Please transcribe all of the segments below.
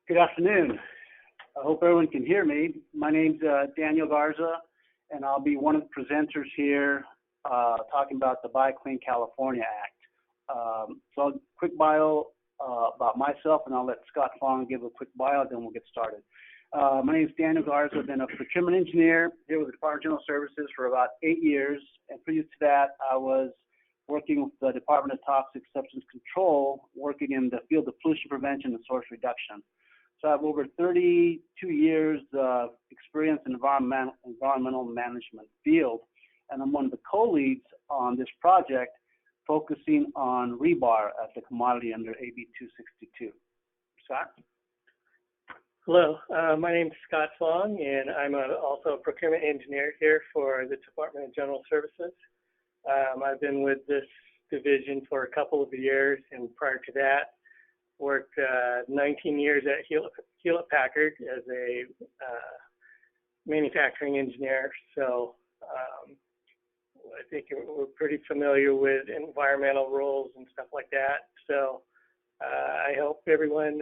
Good afternoon. I hope everyone can hear me. My name's Daniel Garza, and I'll be one of the presenters here talking about the Buy Clean California Act. So a quick bio about myself, and I'll let Scott Fong give a quick bio, then we'll get started. My name is Daniel Garza. I've been a procurement engineer here with the Department of General Services for about 8 years, and previous to that, I was working with the Department of Toxic Substance Control, working in the field of pollution prevention and source reduction. So I have over 32 years of experience in environmental management field, and I'm one of the co-leads on this project focusing on rebar as a commodity under AB262. Scott? Hello, my name is Scott Fong, and I'm also a procurement engineer here for the Department of General Services. I've been with this division for a couple of years, and prior to that, worked 19 years at Hewlett Packard as a manufacturing engineer. So I think we're pretty familiar with environmental rules and stuff like that. So I hope everyone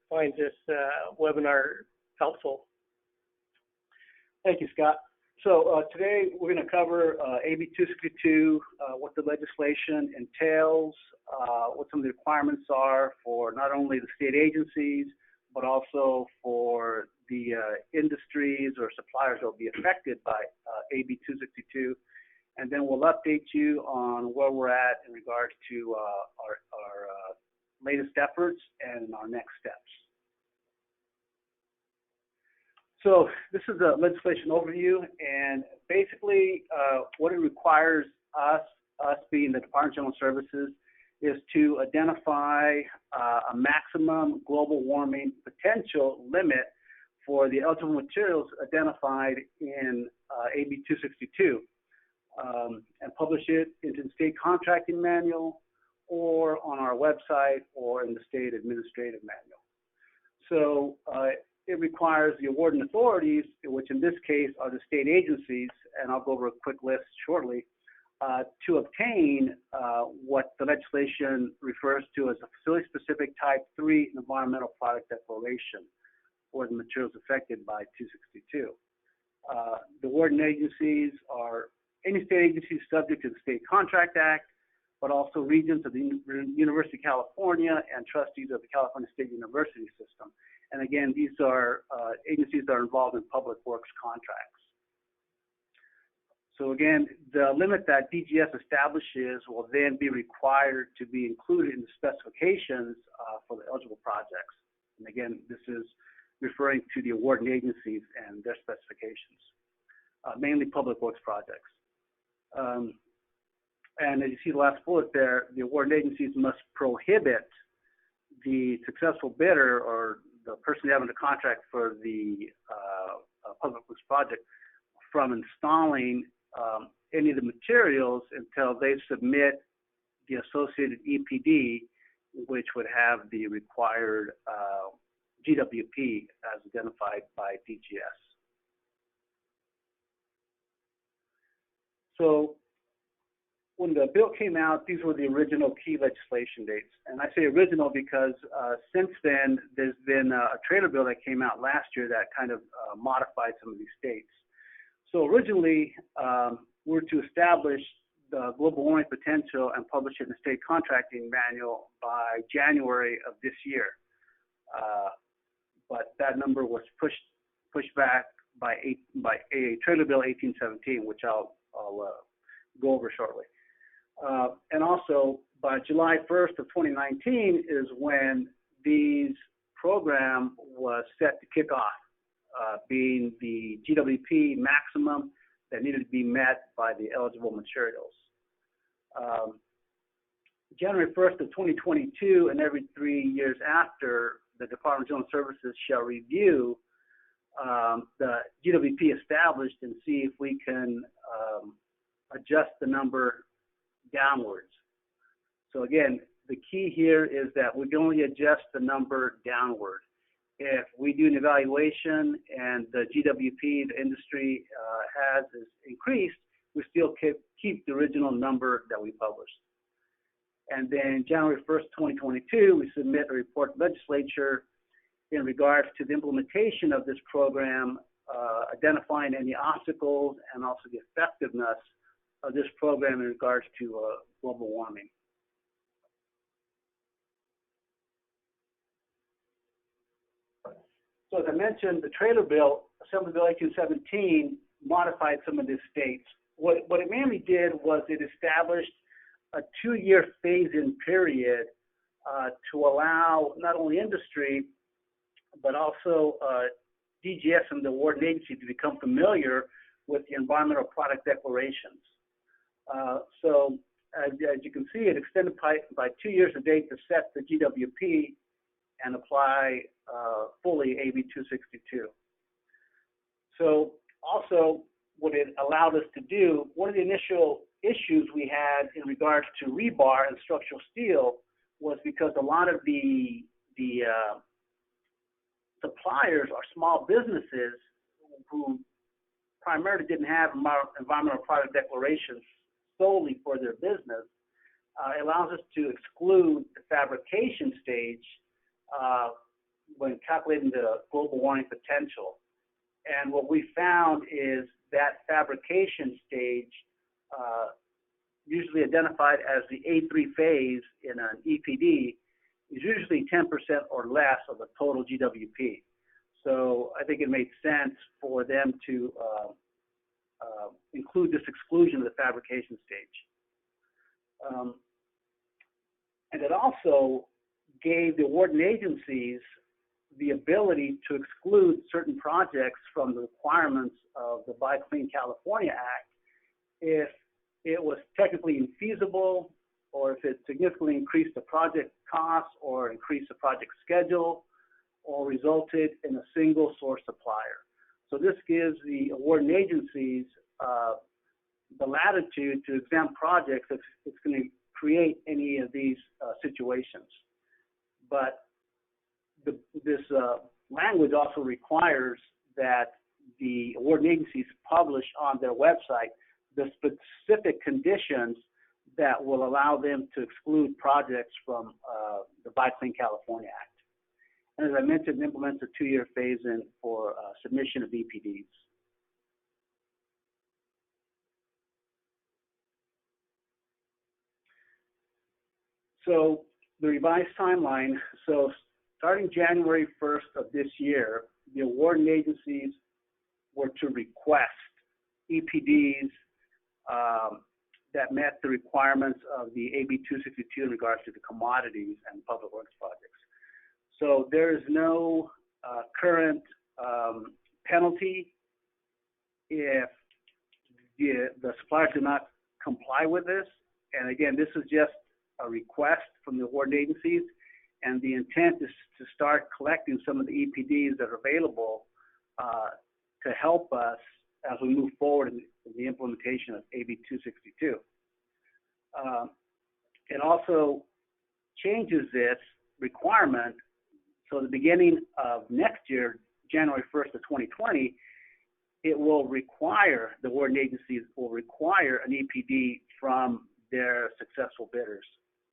finds this webinar helpful. Thank you, Scott. So today we're going to cover AB262, what the legislation entails, what some of the requirements are for not only the state agencies, but also for the industries or suppliers that will be affected by AB262. And then we'll update you on where we're at in regards to our latest efforts and our next steps. So this is the legislation overview, and basically what it requires us being the Department of General Services, is to identify a maximum global warming potential limit for the eligible materials identified in AB262 and publish it into the state contracting manual or on our website or in the state administrative manual. So it requires the awarding authorities, which in this case are the state agencies, and I'll go over a quick list shortly, to obtain what the legislation refers to as a facility-specific Type 3 environmental product declaration for the materials affected by 262. The warden agencies are any state agencies subject to the State Contract Act, but also regents of the University of California and trustees of the California State University System. And again, these are agencies that are involved in public works contracts. So again, the limit that DGS establishes will then be required to be included in the specifications for the eligible projects. And again, this is referring to the awarding agencies and their specifications, mainly public works projects. And as you see the last bullet there, the awarding agencies must prohibit the successful bidder or the person having the contract for the public works project from installing any of the materials until they submit the associated EPD, which would have the required GWP as identified by DGS. So when the bill came out, these were the original key legislation dates. And I say original because since then, there's been a trailer bill that came out last year that kind of modified some of these states. So originally, we were to establish the global warming potential and publish it in the state contracting manual by January of this year. But that number was pushed back by a trailer bill 1817, which I'll go over shortly. And also, by July 1st of 2019 is when these program was set to kick off, being the GWP maximum that needed to be met by the eligible materials. January 1st of 2022 and every 3 years after, the Department of General Services shall review the GWP established and see if we can adjust the number downwards. So again, the key here is that we can only adjust the number downward. If we do an evaluation and the GWP the industry has is increased, we still keep the original number that we published. And then January 1st, 2022, we submit a report to the legislature in regards to the implementation of this program, identifying any obstacles and also the effectiveness of this program in regards to global warming. So as I mentioned, the trailer bill, Assembly Bill 1817, modified some of these states. What it mainly did was it established a 2-year phase-in period to allow not only industry, but also DGS and the Warden Agency to become familiar with the environmental product declarations. So as you can see, it extended by 2 years a date to set the GWP and apply fully AB262. So also what it allowed us to do, one of the initial issues we had in regards to rebar and structural steel was because a lot of the suppliers are small businesses who primarily didn't have environmental product declarations solely for their business. It allows us to exclude the fabrication stage when calculating the global warming potential. And what we found is that fabrication stage, usually identified as the A3 phase in an EPD, is usually 10% or less of the total GWP. So I think it made sense for them to include this exclusion of the fabrication stage. And it also gave the Warden Agencies the ability to exclude certain projects from the requirements of the Buy Clean California Act if it was technically infeasible, or if it significantly increased the project costs or increased the project schedule, or resulted in a single source supplier. So this gives the Warden Agencies the latitude to exempt projects if it's going to create any of these situations. But this language also requires that the Warden Agencies publish on their website the specific conditions that will allow them to exclude projects from the Buy Clean California Act. And as I mentioned, it implements a 2-year phase-in for submission of EPDs. So the revised timeline, so starting January 1st of this year, the Warden Agencies were to request EPDs that met the requirements of the AB262 in regards to the commodities and public works projects. So there is no current penalty if the suppliers do not comply with this. And again, this is just a request from the Warden Agencies, and the intent is to start collecting some of the EPDs that are available to help us as we move forward in the implementation of AB262. It also changes this requirement, so the beginning of next year, January 1st of 2020, it will require, the Warden Agencies will require an EPD from their successful bidders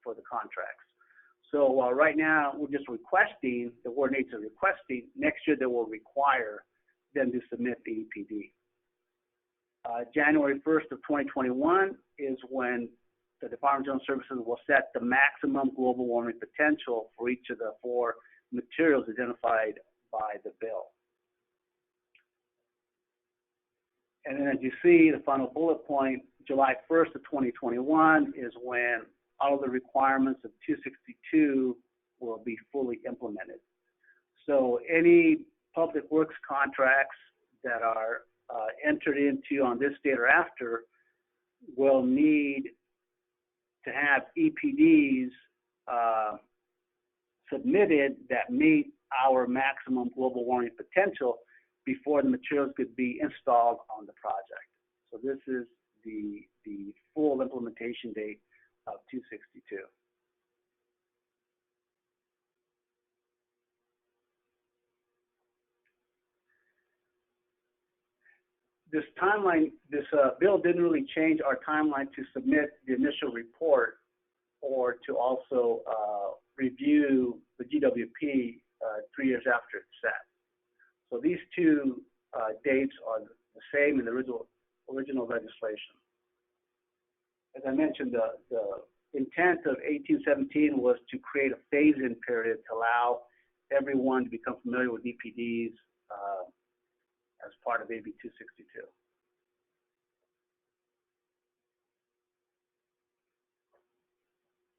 for the contracts. So while right now we're just requesting, the Warden Agencies are requesting, next year they will require them to submit the EPD. January 1st of 2021 is when the Department of General Services will set the maximum global warming potential for each of the 4 materials identified by the bill. And then as you see, the final bullet point, July 1st of 2021 is when all of the requirements of 262 will be fully implemented. So any public works contracts that are entered into on this date or after will need to have EPDs submitted that meet our maximum global warming potential before the materials could be installed on the project. So this is the full implementation date of 262. This timeline, this bill didn't really change our timeline to submit the initial report or to also review the GWP 3 years after it's set. So these two dates are the same in the original legislation. As I mentioned, the intent of 1817 was to create a phase-in period to allow everyone to become familiar with DPDs as part of AB262.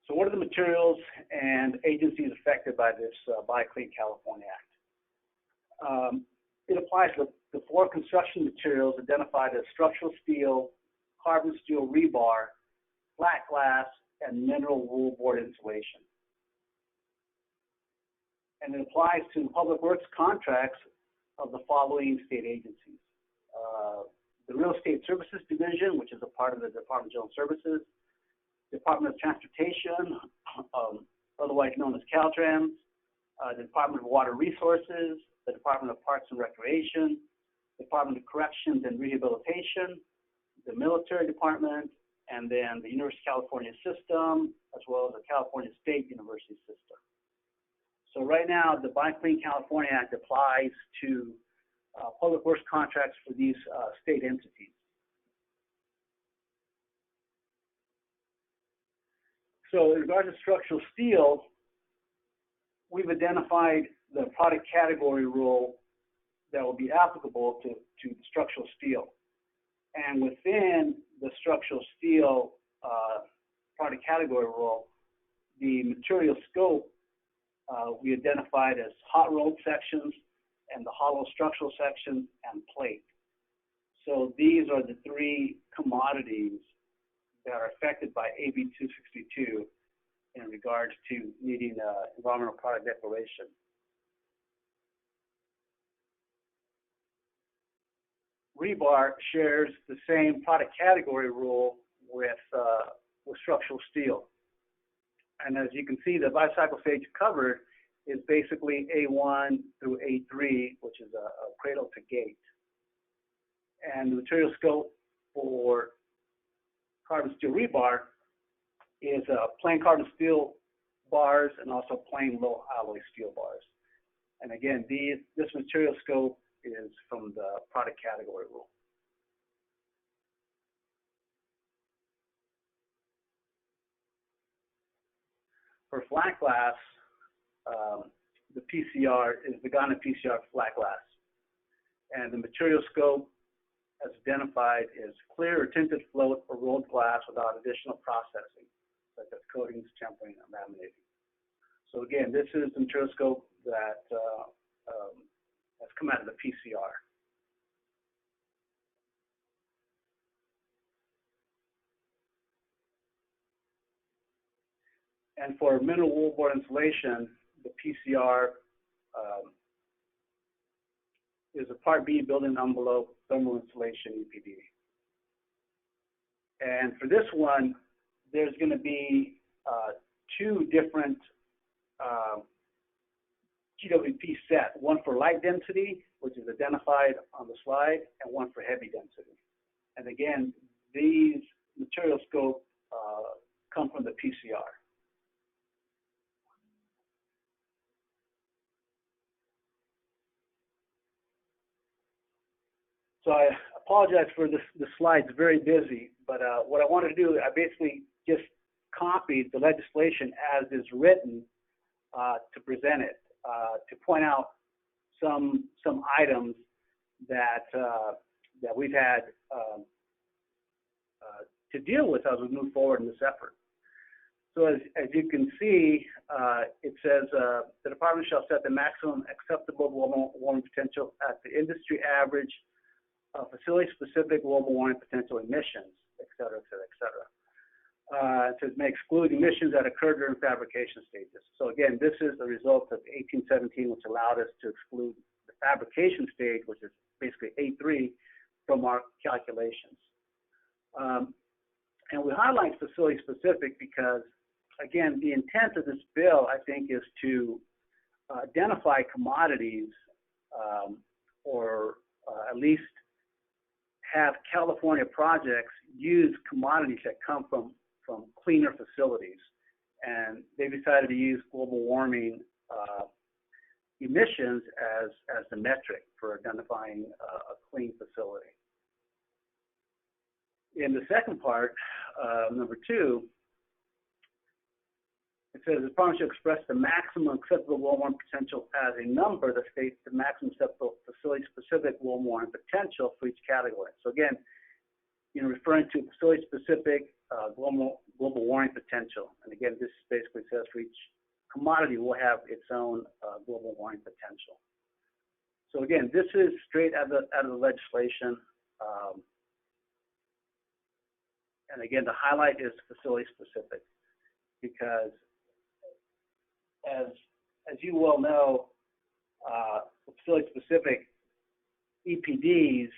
So what are the materials and agencies affected by this Buy Clean California Act? It applies to the four construction materials identified as structural steel, carbon steel rebar, flat glass, and mineral wool board insulation. And it applies to public works contracts of the following state agencies. The Real Estate Services Division, which is a part of the Department of General Services, Department of Transportation, otherwise known as Caltrans, the Department of Water Resources, the Department of Parks and Recreation, Department of Corrections and Rehabilitation, the Military Department, and then the University of California system, as well as the California State University system. So right now, the Buy Clean California Act applies to public works contracts for these state entities. So in regards to structural steel, we've identified the product category rule that will be applicable to structural steel. And within the structural steel product category rule, the material scope we identified as hot rolled sections and the hollow structural sections and plate. So these are the three commodities that are affected by AB262 in regards to meeting environmental product declaration. Rebar shares the same product category rule with structural steel. And as you can see, the bicycle stage covered is basically A1 through A3, which is a cradle to gate. And the material scope for carbon steel rebar is plain carbon steel bars and also plain low alloy steel bars. And again, this material scope is from the product category rule. For flat glass, the PCR is the Ghana PCR flat glass. And the material scope as identified is clear or tinted float or rolled glass without additional processing, such as coatings, tempering, or laminating. So again, this is the material scope that has come out of the PCR. And for mineral wool board insulation, the PCR is a Part B building envelope thermal insulation EPD. And for this one, there's going to be two different GWP set, one for light density, which is identified on the slide, and one for heavy density. And again, these material scope come from the PCR. So I apologize for this. The slide's very busy, but what I wanted to do, I basically just copied the legislation as is written to present it, to point out some items that that we've had to deal with as we move forward in this effort. So as you can see, it says the department shall set the maximum acceptable global warming potential at the industry average facility-specific global warming potential emissions, et cetera, et cetera, et cetera. It says may exclude emissions that occur during fabrication stages. So again, this is the result of 1817, which allowed us to exclude the fabrication stage, which is basically A3, from our calculations. And we highlight facility-specific because, again, the intent of this bill, I think, is to identify commodities or at least have California projects use commodities that come from cleaner facilities. And they decided to use global warming emissions as the metric for identifying a clean facility. In the second part, number 2, it says the department should express the maximum acceptable global warming potential as a number that states the maximum acceptable facility-specific global warming potential for each category. So again, referring to facility-specific global warming potential. And again, this basically says for each commodity will have its own global warming potential. So again, this is straight out of the legislation. And again, the highlight is facility-specific, because as you well know, facility-specific EPDs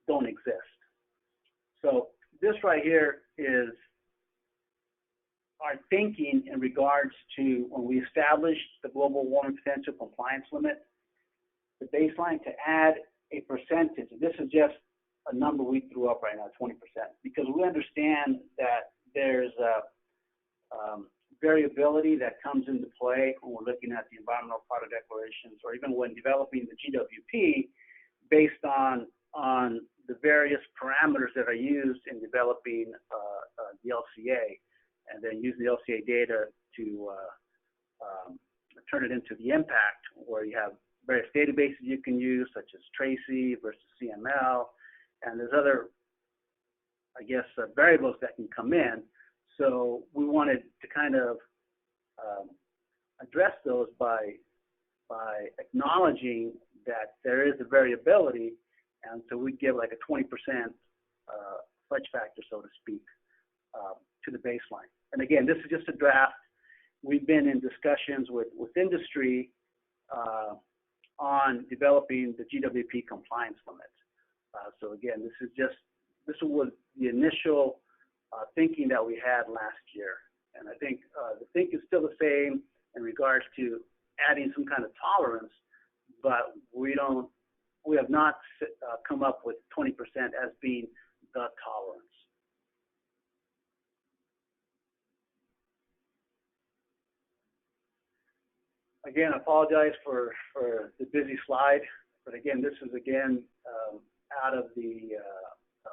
don't exist. So this right here is our thinking in regards to when we established the global warming potential compliance limit, the baseline to add a percentage. This is just a number we threw up right now, 20%, because we understand that there's variability that comes into play when we're looking at the environmental product declarations, or even when developing the GWP, based on the various parameters that are used in developing the LCA, and then use the LCA data to turn it into the impact, where you have various databases you can use, such as Tracy versus CML, and there's other, I guess, variables that can come in. So we wanted to kind of address those by acknowledging that there is a variability, and so we give like a 20% fudge factor, so to speak, to the baseline. And again, this is just a draft. We've been in discussions with industry on developing the GWP compliance limit. So again, this was the initial thinking that we had last year. And I think the thinking is still the same in regards to adding some kind of tolerance, but we have not come up with 20% as being the tolerance. Again, I apologize for the busy slide, but again, this is out of the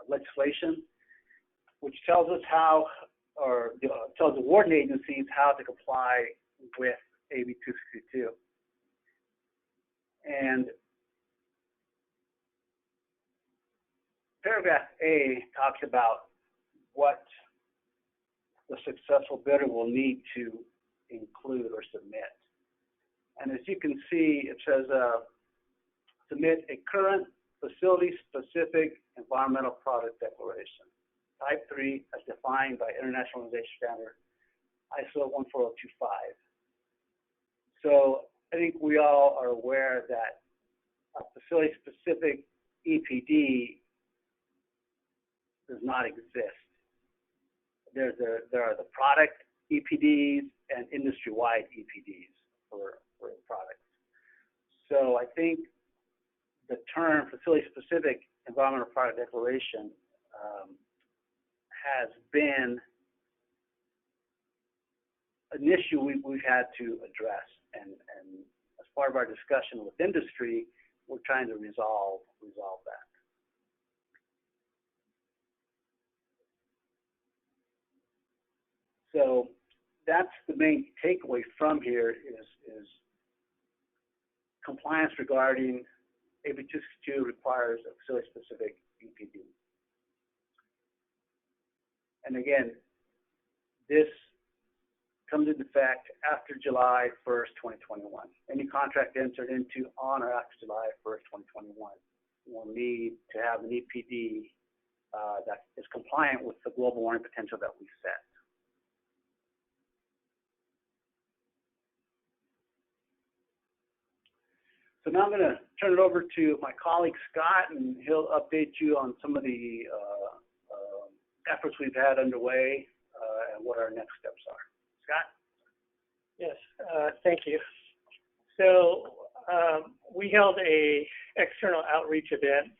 legislation, which tells us how, or tells the warden agencies how to comply with AB262. And paragraph A talks about what the successful bidder will need to include or submit. And as you can see, it says submit a current facility-specific environmental product declaration, Type 3, as defined by International Organization Standard ISO 14025. So I think we all are aware that a facility-specific EPD does not exist. There are the product EPDs and industry-wide EPDs for products. So I think the term facility-specific environmental product declaration has been an issue we've had to address, and as part of our discussion with industry, we're trying to resolve that. So that's the main takeaway from here is compliance regarding AB262 requires a facility-specific EPD. And again, this comes into effect after July 1st, 2021. Any contract entered into on or after July 1st, 2021 will need to have an EPD that is compliant with the global warming potential that we set. So now I'm going to turn it over to my colleague Scott, and he'll update you on some of the efforts we've had underway and what our next steps are. Scott? Yes, thank you. So we held a external outreach event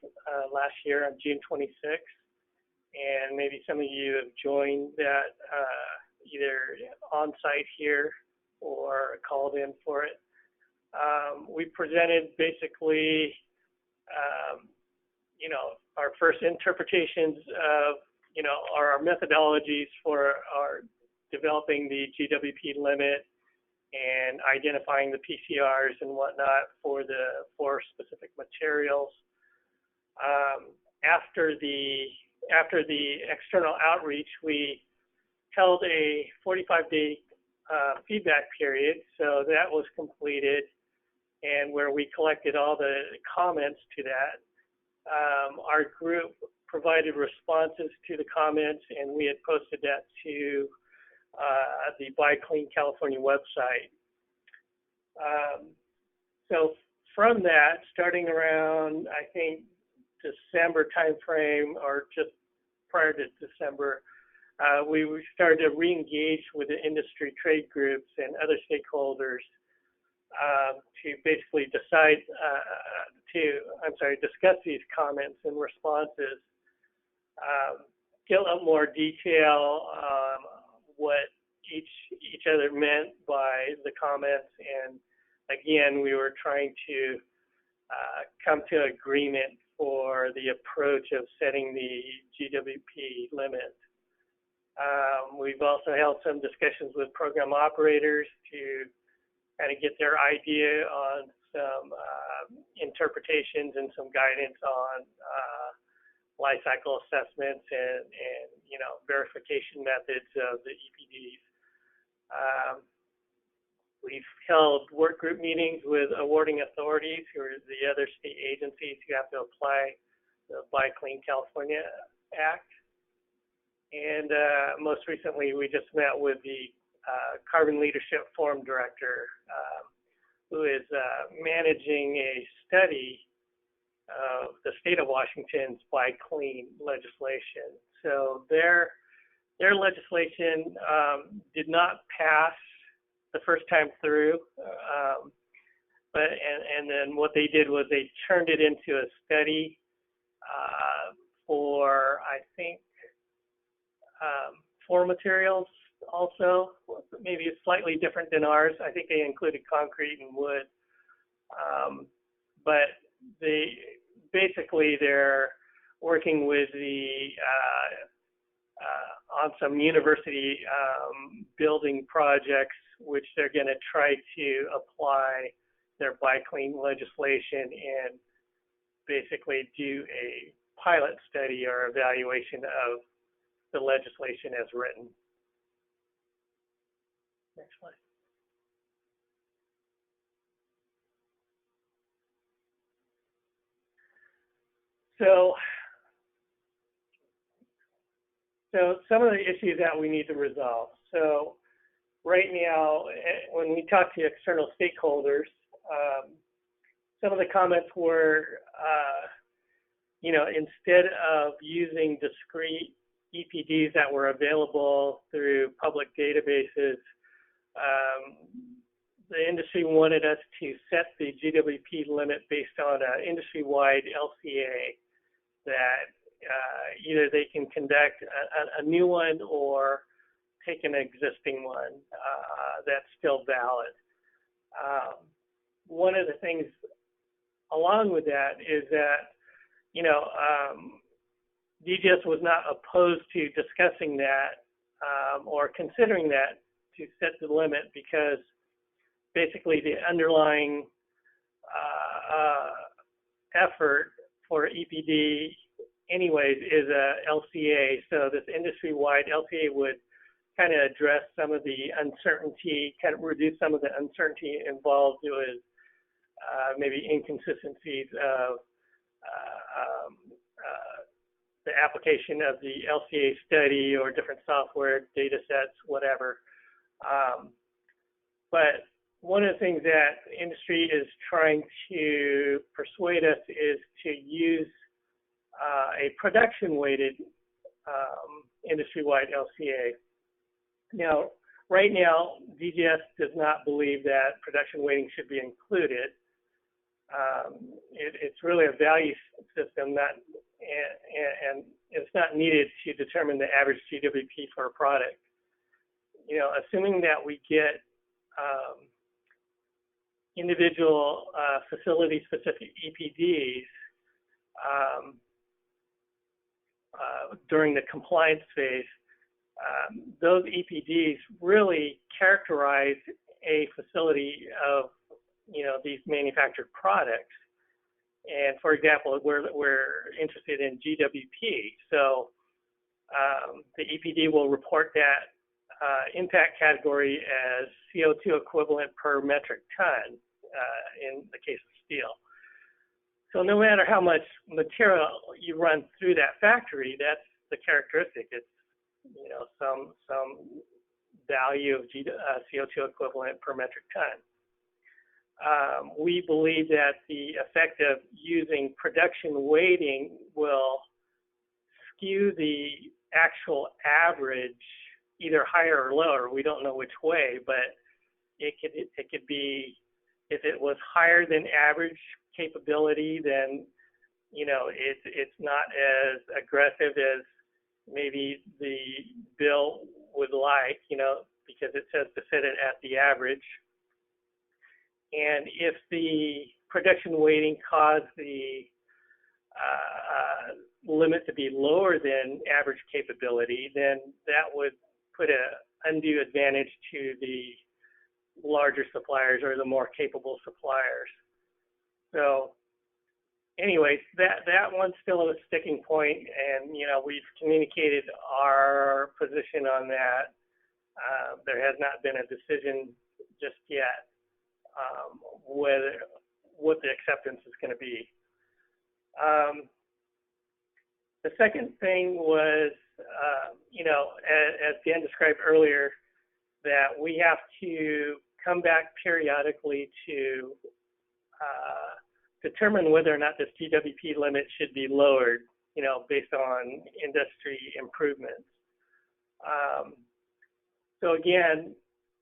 last year on June 26th, and maybe some of you have joined that either on site here or called in for it. We presented basically, our first interpretations of, our methodologies for our developing the GWP limit and identifying the PCRs and whatnot for specific materials. After the external outreach, we held a 45-day feedback period, so that was completed, and where we collected all the comments to that. Our group provided responses to the comments, and we had posted that to the Buy Clean California website. So from that, starting around, I think, December timeframe, or just prior to December, we started to re-engage with the industry trade groups and other stakeholders to basically discuss these comments and responses, get a lot more detail what each other meant by the comments, and again, we were trying to come to agreement for the approach of setting the GWP limit. We've also held some discussions with program operators to kind of get their idea on some interpretations and some guidance on life cycle assessments and verification methods of the EPDs. We've held work group meetings with awarding authorities, who are the other state agencies who have to apply the Buy Clean California Act. And most recently, we just met with the Carbon Leadership Forum Director, who is managing a study of the state of Washington's Buy Clean legislation. So their legislation did not pass the first time through, and then what they did was they turned it into a study for, I think, 4 materials also, maybe it's slightly different than ours. I think they included concrete and wood, but they're working with on some university building projects, which they're going to try to apply their Buy Clean legislation and basically do a pilot study or evaluation of the legislation as written. Next slide. So some of the issues that we need to resolve. So right now, when we talk to external stakeholders, some of the comments were, instead of using discrete EPDs that were available through public databases, the industry wanted us to set the GWP limit based on an industry-wide LCA that either they can conduct a new one or take an existing one that's still valid. One of the things along with that is that, DGS was not opposed to discussing that or considering that to set the limit, because basically the underlying effort for EPD anyways is a LCA. So this industry-wide LCA would kind of address some of the uncertainty, kind of reduce some of the uncertainty involved with maybe inconsistencies of the application of the LCA study or different software, data sets, whatever. But one of the things that the industry is trying to persuade us is to use a production-weighted industry-wide LCA. Now, right now, DGS does not believe that production weighting should be included. It's really a value system, and it's not needed to determine the average GWP for a product. Assuming that we get individual facility-specific EPDs during the compliance phase, those EPDs really characterize a facility of, these manufactured products. And for example, we're interested in GWP. So the EPD will report that impact category as CO2 equivalent per metric ton in the case of steel. So no matter how much material you run through that factory, that's the characteristic. It's some value of CO2 equivalent per metric ton. We believe that the effect of using production weighting will skew the actual average either higher or lower. We don't know which way, but it could be, if it was higher than average capability, then it's not as aggressive as maybe the bill would like, because it says to set it at the average. And if the production weighting caused the limit to be lower than average capability, then that would put an undue advantage to the larger suppliers or the more capable suppliers. So anyways, that one's still a sticking point, and we've communicated our position on that. There has not been a decision just yet what the acceptance is going to be. The second thing was, as Dan described earlier, that we have to come back periodically to determine whether or not this GWP limit should be lowered, based on industry improvements. So again,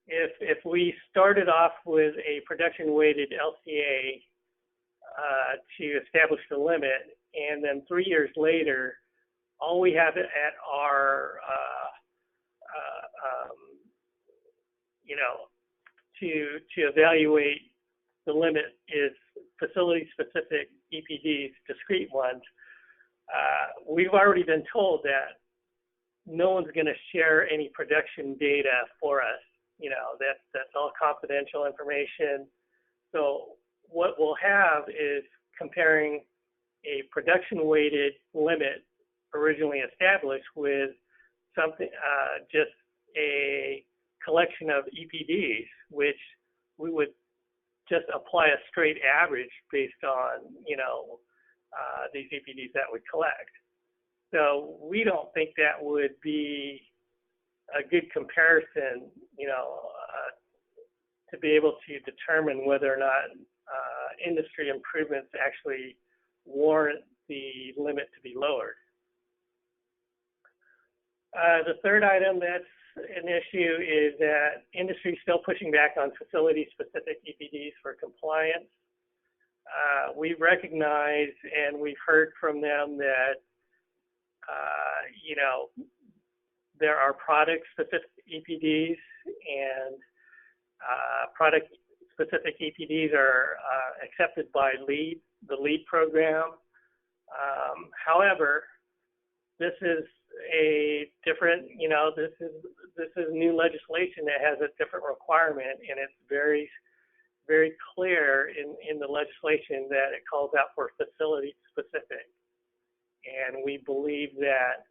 if we started off with a production-weighted LCA to establish the limit, and then 3 years later, all we have at our, to evaluate the limit is facility-specific EPDs, discrete ones. We've already been told that no one's going to share any production data for us. That's all confidential information. So what we'll have is comparing a production-weighted limit originally established with something, just a collection of EPDs, which we would just apply a straight average based on, these EPDs that we collect. So we don't think that would be a good comparison, to be able to determine whether or not industry improvements actually warrant the limit to be lowered. The third item that's an issue is that industry is still pushing back on facility-specific EPDs for compliance. We recognize and we've heard from them that, there are product-specific EPDs, and product-specific EPDs are accepted by the LEED program. However, this is a different, this is new legislation that has a different requirement, and it's very, very clear in the legislation that it calls out for facility-specific. And we believe that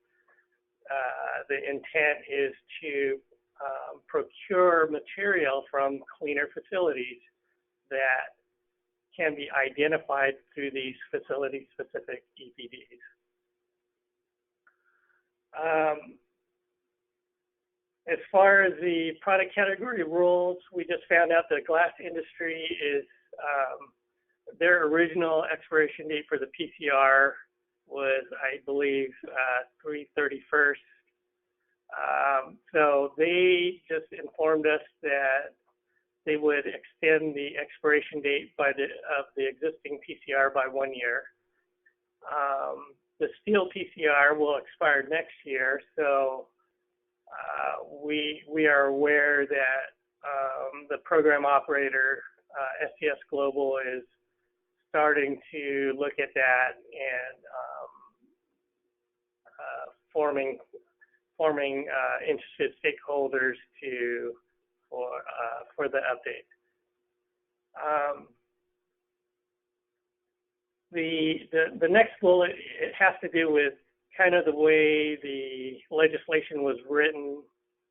the intent is to procure material from cleaner facilities that can be identified through these facility-specific EPDs. As far as the product category rules, we just found out the glass industry is, their original expiration date for the PCR was, I believe, 3/31. So they just informed us that they would extend the expiration date of the existing PCR by 1 year. The steel PCR will expire next year, so we are aware that the program operator STS Global is starting to look at that and forming interested stakeholders for the update. The next bullet, it has to do with kind of the way the legislation was written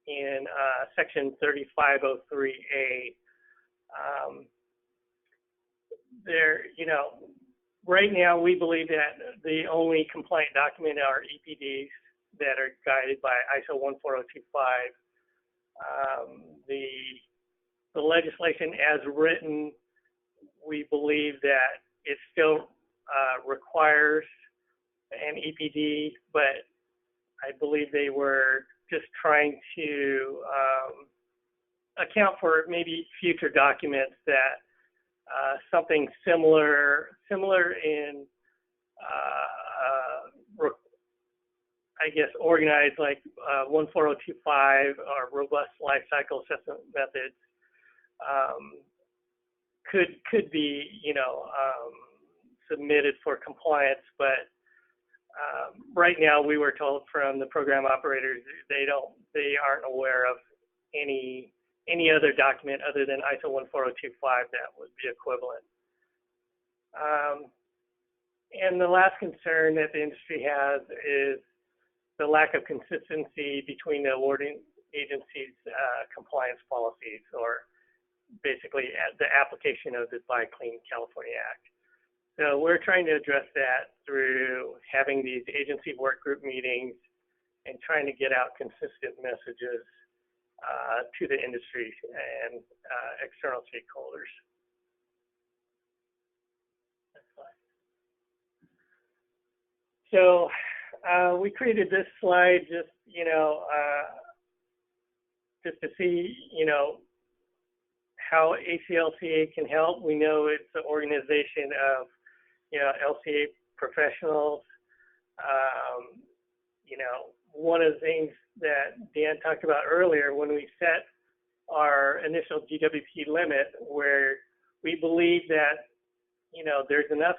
in Section 3503A. Right now we believe that the only compliant document are EPDs that are guided by ISO 14025. The legislation as written, we believe that it still requires an EPD, but I believe they were just trying to account for maybe future documents that something similar in I guess organized like 14025 or robust life cycle assessment methods could be submitted for compliance, but right now we were told from the program operators they aren't aware of any other document other than ISO 14025 that would be equivalent. And the last concern that the industry has is the lack of consistency between the Warden Agencies' compliance policies, or basically the application of the Buy Clean California Act. So we're trying to address that through having these agency work group meetings and trying to get out consistent messages to the industry and external stakeholders. Next slide. So we created this slide just to see how ACLCA can help. We know it's an organization of LCA professionals. One of the things that Dan talked about earlier when we set our initial GWP limit, where we believe that there's enough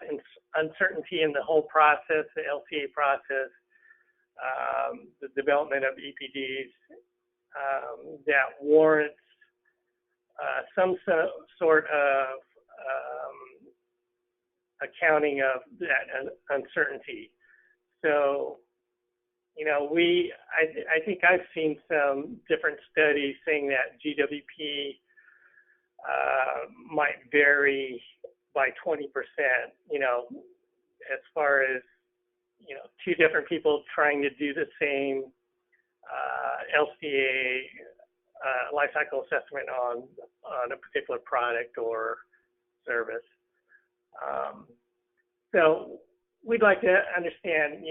uncertainty in the whole process, the LCA process, the development of EPDs, that warrants some sort of accounting of that uncertainty. So, I think I've seen some different studies saying that GWP might vary by 20%, as far as, two different people trying to do the same LCA lifecycle assessment on a particular product or service. So we'd like to understand,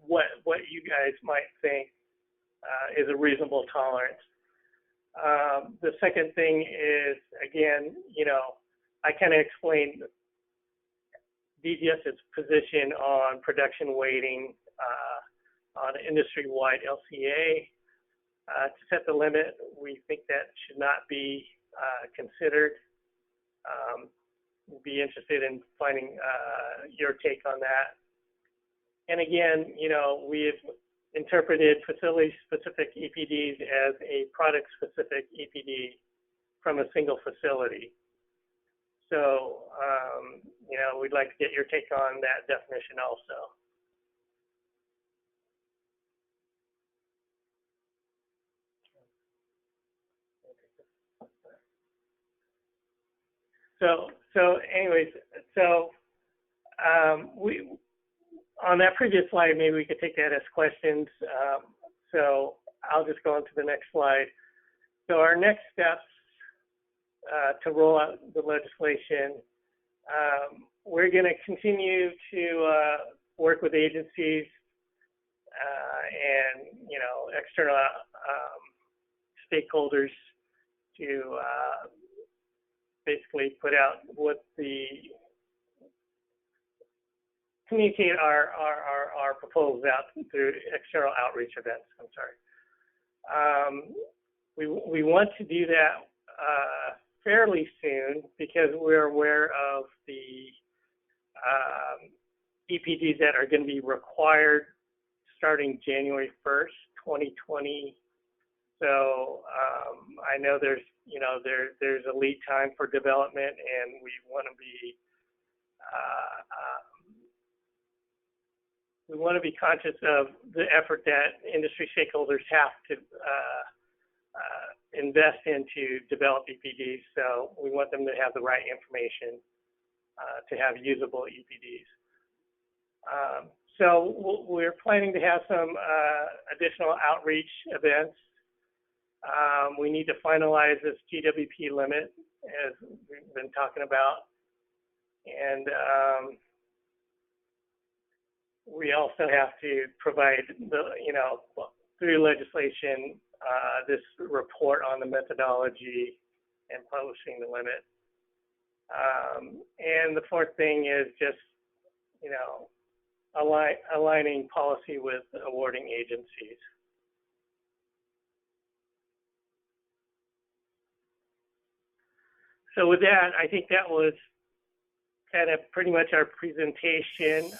what you guys might think is a reasonable tolerance. The second thing is, again, I kind of explained DGS's position on production weighting on industry-wide LCA. To set the limit, we think that should not be considered. We'll be interested in finding your take on that. And again, we've interpreted facility-specific EPDs as a product-specific EPD from a single facility. So, we'd like to get your take on that definition also. So anyways, we on that previous slide, maybe we could take that as questions. So I'll just go on to the next slide. So our next steps to roll out the legislation, we're going to continue to work with agencies and external stakeholders to basically put out communicate our proposals out through external outreach events. I'm sorry. We want to do that fairly soon because we're aware of the EPDs that are going to be required starting January 1st, 2020. So I know there's a lead time for development, and we want to be conscious of the effort that industry stakeholders have to invest into develop EPDs. So we want them to have the right information to have usable EPDs. So we're planning to have some additional outreach events. We need to finalize this GWP limit, as we've been talking about. And we also have to provide through legislation, this report on the methodology and publishing the limit. And the fourth thing is just, aligning policy with awarding agencies. So with that, I think that was kind of pretty much our presentation.